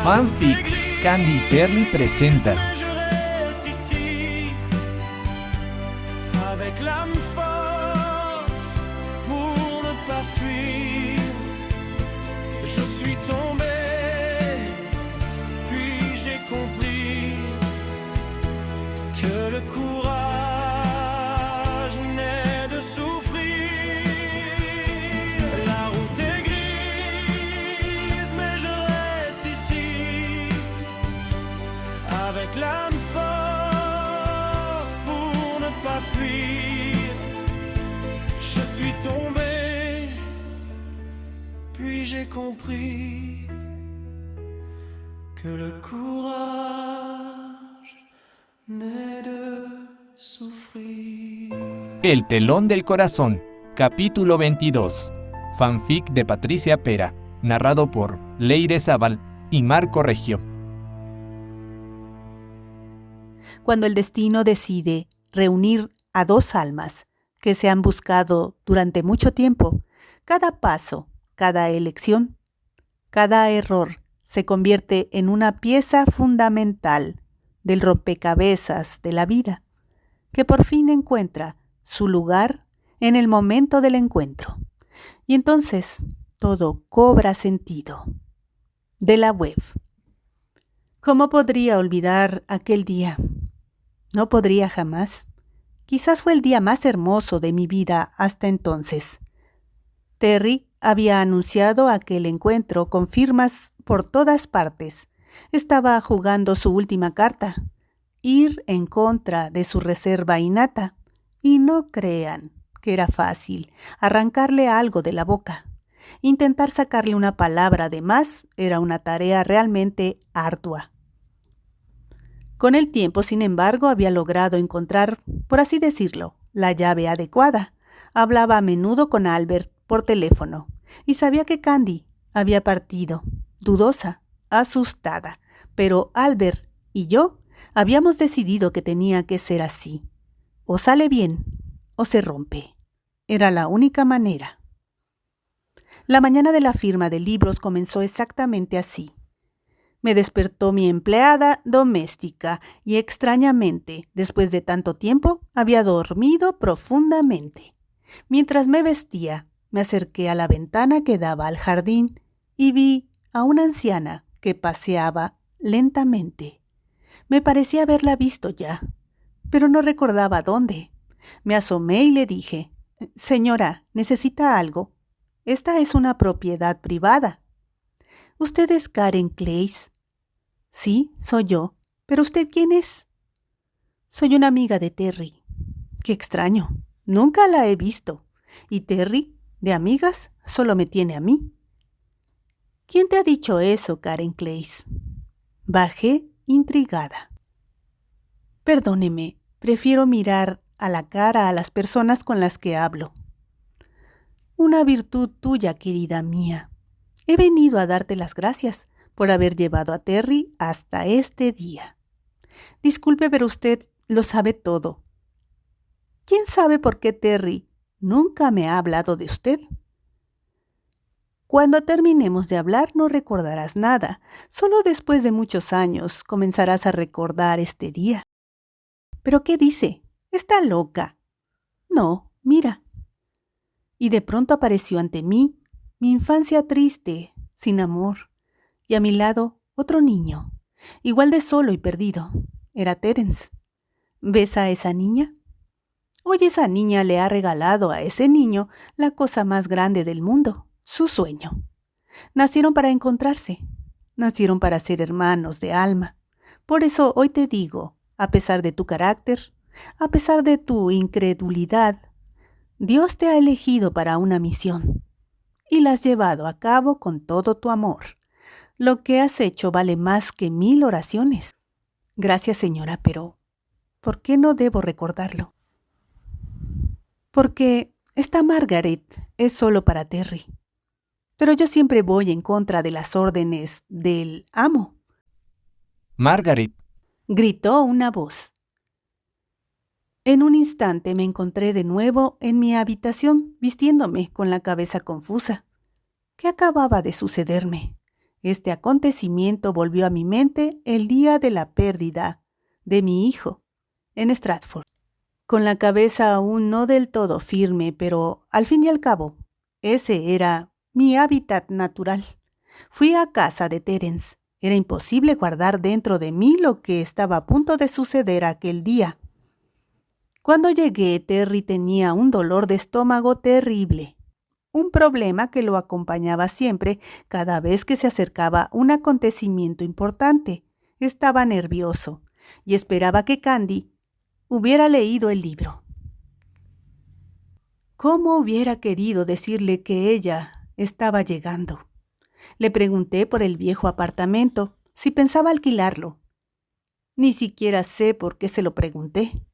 Fanfics, Candy y Terry presentan Je reste ici, avec l'âme forte pour ne pas fuir. Je suis tombé, puis j'ai compris que le courage naît de souffrir. La route est grise, mais je reste ici, avec l'âme forte pour ne pas fuir. Je suis tombé, puis j'ai compris que le courage naît de sufrir. El telón del corazón, capítulo 22. Fanfic de Patricia Pera, narrado por Leire Zabal y Marco Reggio. Cuando el destino decide reunir a dos almas que se han buscado durante mucho tiempo, cada paso, cada elección, cada error se convierte en una pieza fundamental del rompecabezas de la vida, que por fin encuentra su lugar en el momento del encuentro. Y entonces todo cobra sentido. De la web. ¿Cómo podría olvidar aquel día? No podría jamás. Quizás fue el día más hermoso de mi vida hasta entonces. Terry había anunciado aquel encuentro con firmas por todas partes. Estaba jugando su última carta, ir en contra de su reserva innata. Y no crean que era fácil arrancarle algo de la boca. Intentar sacarle una palabra de más era una tarea realmente ardua. Con el tiempo, sin embargo, había logrado encontrar, por así decirlo, la llave adecuada. Hablaba a menudo con Albert por teléfono y sabía que Candy había partido, dudosa, asustada, pero Albert y yo habíamos decidido que tenía que ser así. O sale bien o se rompe. Era la única manera. La mañana de la firma de libros comenzó exactamente así. Me despertó mi empleada doméstica y extrañamente, después de tanto tiempo, había dormido profundamente. Mientras me vestía, me acerqué a la ventana que daba al jardín y vi a una anciana que paseaba lentamente. Me parecía haberla visto ya, pero no recordaba dónde. Me asomé y le dije: «Señora, ¿necesita algo? Esta es una propiedad privada». «¿Usted es Karen Clays?» «Sí, soy yo. ¿Pero usted quién es?» «Soy una amiga de Terry». «Qué extraño. Nunca la he visto. Y Terry, de amigas, solo me tiene a mí». «¿Quién te ha dicho eso, Karen Clays?» Bajé intrigada. «Perdóneme, prefiero mirar a la cara a las personas con las que hablo». «Una virtud tuya, querida mía. He venido a darte las gracias por haber llevado a Terry hasta este día. Disculpe, pero usted lo sabe todo. ¿Quién sabe por qué Terry nunca me ha hablado de usted?» «Cuando terminemos de hablar no recordarás nada. Solo después de muchos años comenzarás a recordar este día». «¿Pero qué dice? Está loca». «No, mira». Y de pronto apareció ante mí mi infancia triste, sin amor, y a mi lado otro niño, igual de solo y perdido. Era Terence. ¿Ves a esa niña? Hoy esa niña le ha regalado a ese niño la cosa más grande del mundo, su sueño. Nacieron para encontrarse, nacieron para ser hermanos de alma. Por eso hoy te digo, a pesar de tu carácter, a pesar de tu incredulidad, Dios te ha elegido para una misión y la has llevado a cabo con todo tu amor. Lo que has hecho vale más que 1000 oraciones. Gracias, señora, pero ¿por qué no debo recordarlo? Porque esta Margaret es solo para Terry. Pero yo siempre voy en contra de las órdenes del amo. Margaret, Gritó una voz. En un instante me encontré de nuevo en mi habitación, vistiéndome con la cabeza confusa. ¿Qué acababa de sucederme? Este acontecimiento volvió a mi mente el día de la pérdida de mi hijo en Stratford. Con la cabeza aún no del todo firme, pero al fin y al cabo, ese era mi hábitat natural. Fui a casa de Terence. Era imposible guardar dentro de mí lo que estaba a punto de suceder aquel día. Cuando llegué, Terry tenía un dolor de estómago terrible, un problema que lo acompañaba siempre cada vez que se acercaba un acontecimiento importante. Estaba nervioso y esperaba que Candy hubiera leído el libro. ¿Cómo hubiera querido decirle que ella estaba llegando? Le pregunté por el viejo apartamento, si pensaba alquilarlo. Ni siquiera sé por qué se lo pregunté.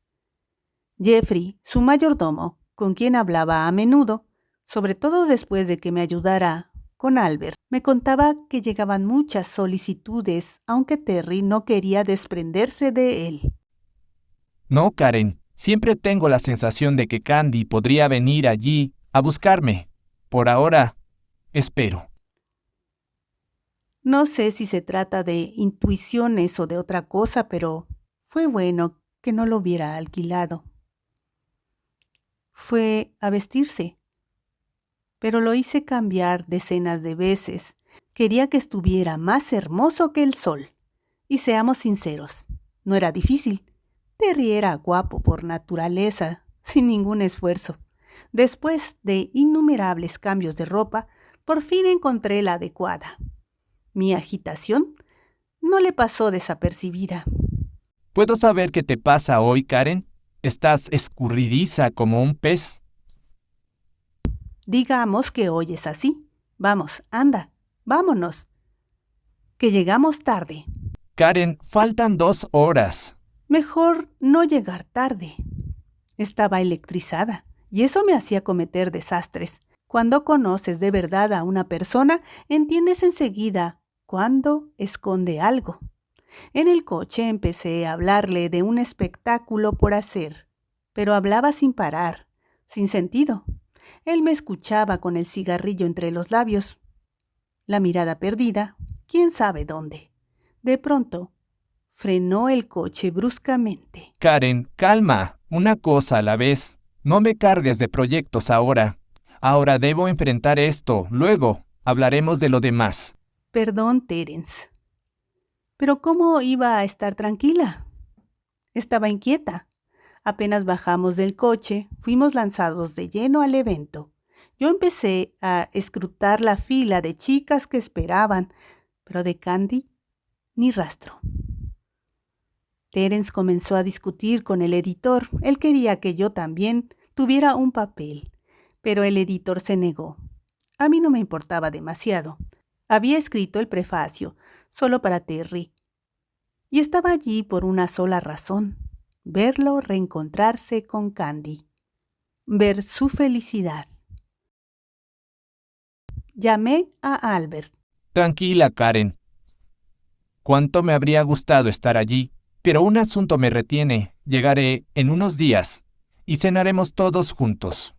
Jeffrey, su mayordomo, con quien hablaba a menudo, sobre todo después de que me ayudara con Albert, me contaba que llegaban muchas solicitudes, aunque Terry no quería desprenderse de él. No, Karen, siempre tengo la sensación de que Candy podría venir allí a buscarme. Por ahora, espero. No sé si se trata de intuiciones o de otra cosa, pero fue bueno que no lo hubiera alquilado. Fue a vestirse, pero lo hice cambiar decenas de veces. Quería que estuviera más hermoso que el sol. Y seamos sinceros, no era difícil. Terry era guapo por naturaleza, sin ningún esfuerzo. Después de innumerables cambios de ropa, por fin encontré la adecuada. Mi agitación no le pasó desapercibida. ¿Puedo saber qué te pasa hoy, Karen? ¿Estás escurridiza como un pez? Digamos que hoy es así. Vamos, anda, vámonos. Que llegamos tarde. Karen, faltan 2 horas. Mejor no llegar tarde. Estaba electrizada y eso me hacía cometer desastres. Cuando conoces de verdad a una persona, entiendes enseguida cuando esconde algo. En el coche empecé a hablarle de un espectáculo por hacer, pero hablaba sin parar, sin sentido. Él me escuchaba con el cigarrillo entre los labios, la mirada perdida, quién sabe dónde. De pronto, frenó el coche bruscamente. Karen, calma, una cosa a la vez. No me cargues de proyectos ahora. Ahora debo enfrentar esto, luego hablaremos de lo demás. Perdón, Terence. Pero ¿cómo iba a estar tranquila? Estaba inquieta. Apenas bajamos del coche, fuimos lanzados de lleno al evento. Yo empecé a escrutar la fila de chicas que esperaban, pero de Candy ni rastro. Terence comenzó a discutir con el editor. Él quería que yo también tuviera un papel, pero el editor se negó. A mí no me importaba demasiado. Había escrito el prefacio solo para Terry. Y estaba allí por una sola razón: verlo reencontrarse con Candy, ver su felicidad. Llamé a Albert. Tranquila, Karen. Cuánto me habría gustado estar allí, pero un asunto me retiene. Llegaré en unos días y cenaremos todos juntos.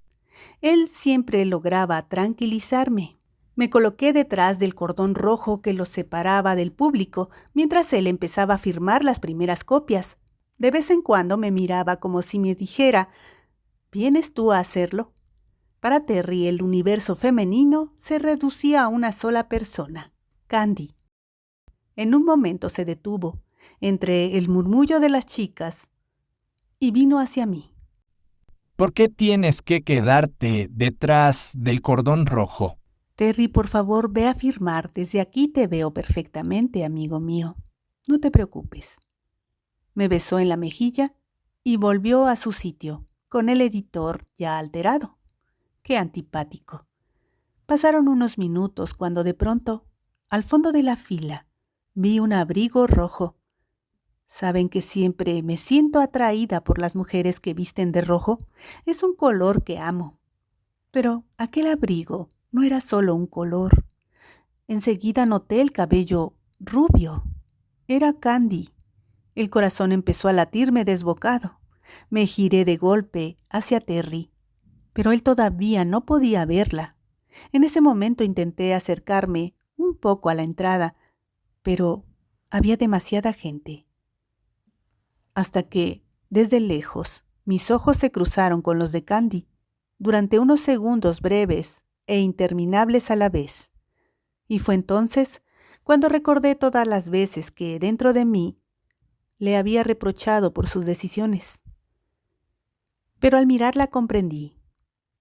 Él siempre lograba tranquilizarme. Me coloqué detrás del cordón rojo que los separaba del público mientras él empezaba a firmar las primeras copias. De vez en cuando me miraba como si me dijera: ¿vienes tú a hacerlo? Para Terry, el universo femenino se reducía a una sola persona, Candy. En un momento se detuvo entre el murmullo de las chicas y vino hacia mí. ¿Por qué tienes que quedarte detrás del cordón rojo? Terry, por favor, ve a firmar. Desde aquí te veo perfectamente, amigo mío. No te preocupes. Me besó en la mejilla y volvió a su sitio, con el editor ya alterado. ¡Qué antipático! Pasaron unos minutos cuando de pronto, al fondo de la fila, vi un abrigo rojo. Saben que siempre me siento atraída por las mujeres que visten de rojo. Es un color que amo. Pero aquel abrigo no era solo un color. Enseguida noté el cabello rubio. Era Candy. El corazón empezó a latirme desbocado. Me giré de golpe hacia Terry, pero él todavía no podía verla. En ese momento intenté acercarme un poco a la entrada, pero había demasiada gente. Hasta que, desde lejos, mis ojos se cruzaron con los de Candy, durante unos segundos breves e interminables a la vez. Y fue entonces cuando recordé todas las veces que dentro de mí le había reprochado por sus decisiones. Pero al mirarla comprendí.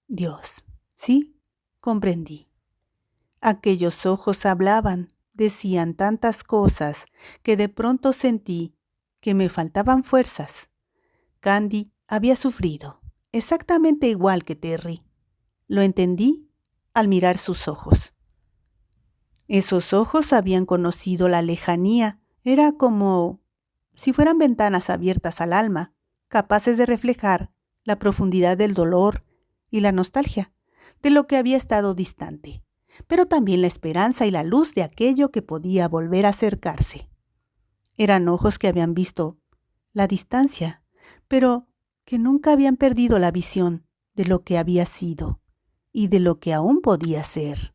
Dios, sí, comprendí. Aquellos ojos hablaban, decían tantas cosas que de pronto sentí que me faltaban fuerzas. Candy había sufrido, exactamente igual que Terry. Lo entendí al mirar sus ojos. Esos ojos habían conocido la lejanía, era como si fueran ventanas abiertas al alma, capaces de reflejar la profundidad del dolor y la nostalgia de lo que había estado distante, pero también la esperanza y la luz de aquello que podía volver a acercarse. Eran ojos que habían visto la distancia, pero que nunca habían perdido la visión de lo que había sido y de lo que aún podía ser.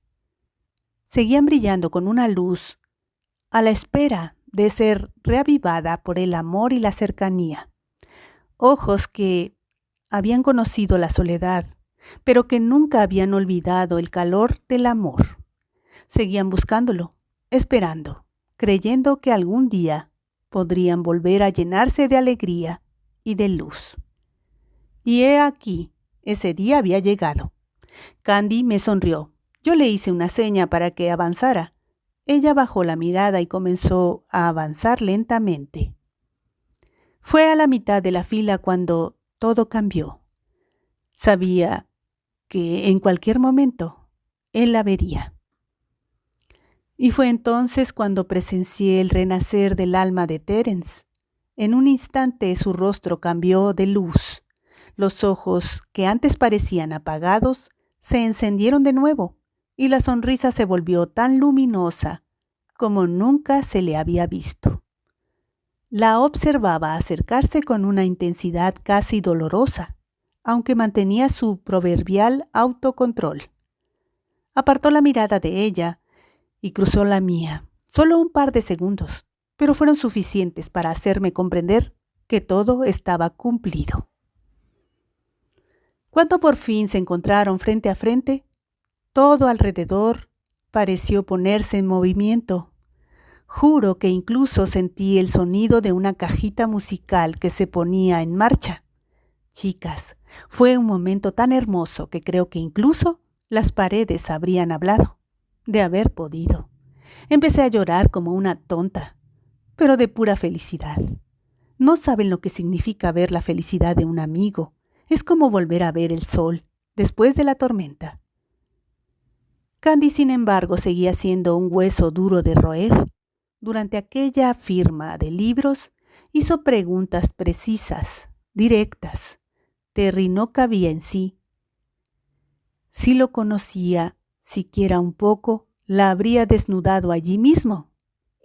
Seguían brillando con una luz a la espera de ser reavivada por el amor y la cercanía. Ojos que habían conocido la soledad, pero que nunca habían olvidado el calor del amor. Seguían buscándolo, esperando, creyendo que algún día podrían volver a llenarse de alegría y de luz. Y he aquí, ese día había llegado. Candy me sonrió. Yo le hice una seña para que avanzara. Ella bajó la mirada y comenzó a avanzar lentamente. Fue a la mitad de la fila cuando todo cambió. Sabía que en cualquier momento él la vería. Y fue entonces cuando presencié el renacer del alma de Terence. En un instante su rostro cambió de luz. Los ojos, que antes parecían apagados, se encendieron de nuevo, y la sonrisa se volvió tan luminosa como nunca se le había visto. La observaba acercarse con una intensidad casi dolorosa, aunque mantenía su proverbial autocontrol. Apartó la mirada de ella y cruzó la mía, solo un par de segundos, pero fueron suficientes para hacerme comprender que todo estaba cumplido. Cuando por fin se encontraron frente a frente, todo alrededor pareció ponerse en movimiento. Juro que incluso sentí el sonido de una cajita musical que se ponía en marcha. Chicas, fue un momento tan hermoso que creo que incluso las paredes habrían hablado, de haber podido. Empecé a llorar como una tonta, pero de pura felicidad. No saben lo que significa ver la felicidad de un amigo. Es como volver a ver el sol después de la tormenta. Candy, sin embargo, seguía siendo un hueso duro de roer. Durante aquella firma de libros, hizo preguntas precisas, directas. Terry no cabía en sí. Si lo conocía siquiera un poco, la habría desnudado allí mismo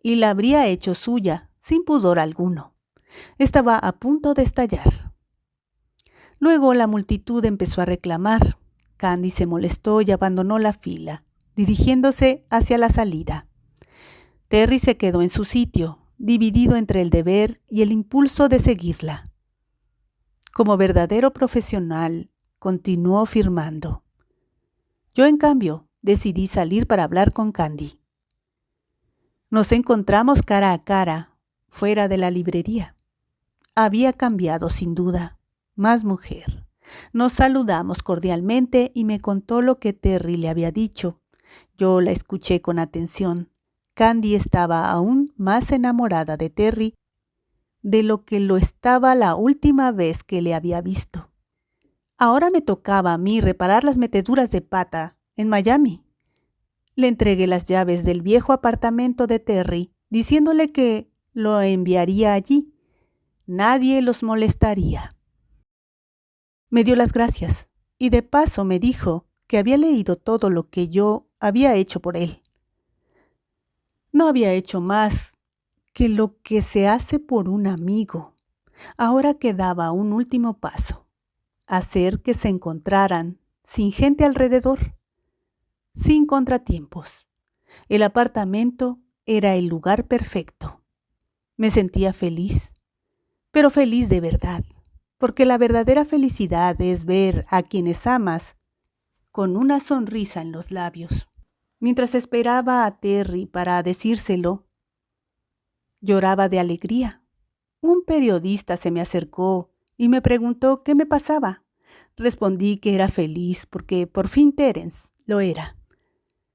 y la habría hecho suya, sin pudor alguno. Estaba a punto de estallar. Luego la multitud empezó a reclamar. Candy se molestó y abandonó la fila, dirigiéndose hacia la salida. Terry se quedó en su sitio, dividido entre el deber y el impulso de seguirla. Como verdadero profesional, continuó firmando. Yo, en cambio, decidí salir para hablar con Candy. Nos encontramos cara a cara, fuera de la librería. Había cambiado sin duda, más mujer. Nos saludamos cordialmente y me contó lo que Terry le había dicho. Yo la escuché con atención. Candy estaba aún más enamorada de Terry de lo que lo estaba la última vez que le había visto. Ahora me tocaba a mí reparar las meteduras de pata en Miami. Le entregué las llaves del viejo apartamento de Terry, diciéndole que lo enviaría allí. Nadie los molestaría. Me dio las gracias y de paso me dijo que había leído todo lo que yo había hecho por él. No había hecho más que lo que se hace por un amigo. Ahora quedaba un último paso: hacer que se encontraran sin gente alrededor, sin contratiempos. El apartamento era el lugar perfecto. Me sentía feliz, pero feliz de verdad, porque la verdadera felicidad es ver a quienes amas con una sonrisa en los labios. Mientras esperaba a Terry para decírselo, lloraba de alegría. Un periodista se me acercó y me preguntó qué me pasaba. Respondí que era feliz porque por fin Terence lo era.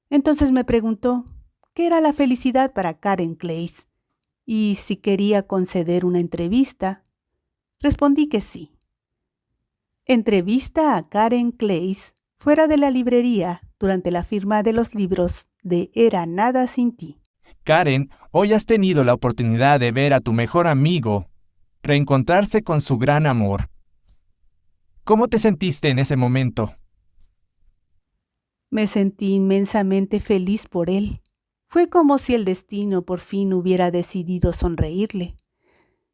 Entonces me preguntó qué era la felicidad para Karen Clays y si quería conceder una entrevista. Respondí que sí. Entrevista a Karen Clays fuera de la librería durante la firma de los libros de Era Nada Sin Ti. Karen, hoy has tenido la oportunidad de ver a tu mejor amigo reencontrarse con su gran amor. ¿Cómo te sentiste en ese momento? Me sentí inmensamente feliz por él. Fue como si el destino por fin hubiera decidido sonreírle.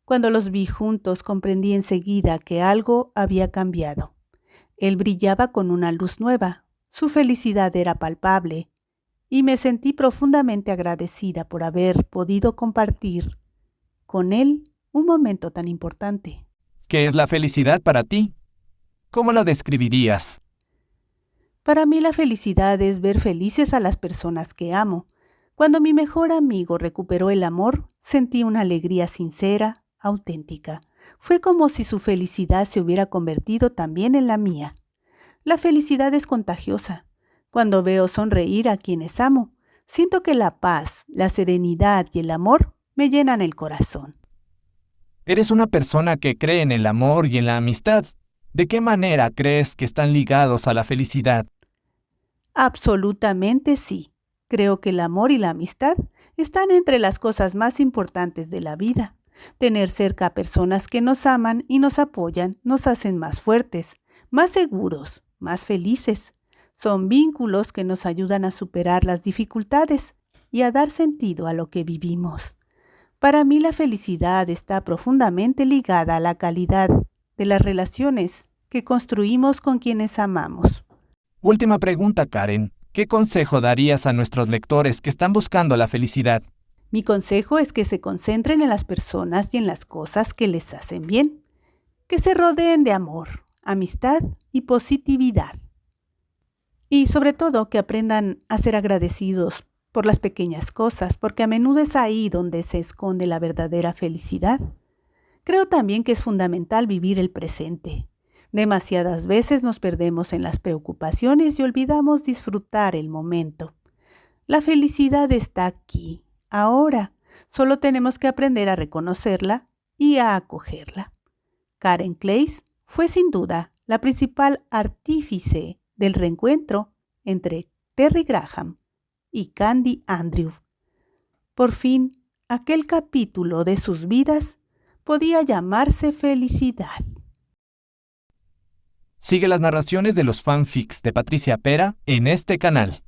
Cuando los vi juntos comprendí enseguida que algo había cambiado. Él brillaba con una luz nueva, su felicidad era palpable, y me sentí profundamente agradecida por haber podido compartir con él un momento tan importante. ¿Qué es la felicidad para ti? ¿Cómo la describirías? Para mí la felicidad es ver felices a las personas que amo. Cuando mi mejor amigo recuperó el amor, sentí una alegría sincera, auténtica. Fue como si su felicidad se hubiera convertido también en la mía. La felicidad es contagiosa. Cuando veo sonreír a quienes amo, siento que la paz, la serenidad y el amor me llenan el corazón. Eres una persona que cree en el amor y en la amistad. ¿De qué manera crees que están ligados a la felicidad? Absolutamente sí. Creo que el amor y la amistad están entre las cosas más importantes de la vida. Tener cerca a personas que nos aman y nos apoyan nos hacen más fuertes, más seguros, más felices. Son vínculos que nos ayudan a superar las dificultades y a dar sentido a lo que vivimos. Para mí la felicidad está profundamente ligada a la calidad de las relaciones que construimos con quienes amamos. Última pregunta, Karen. ¿Qué consejo darías a nuestros lectores que están buscando la felicidad? Mi consejo es que se concentren en las personas y en las cosas que les hacen bien, que se rodeen de amor, amistad y positividad. Y sobre todo que aprendan a ser agradecidos por las pequeñas cosas, porque a menudo es ahí donde se esconde la verdadera felicidad. Creo también que es fundamental vivir el presente. Demasiadas veces nos perdemos en las preocupaciones y olvidamos disfrutar el momento. La felicidad está aquí, ahora. Solo tenemos que aprender a reconocerla y a acogerla. Karen Clays fue sin duda la principal artífice del reencuentro entre Terry Graham y Candy Andrew. Por fin, aquel capítulo de sus vidas podía llamarse felicidad. Sigue las narraciones de los fanfics de Patricia Pera en este canal.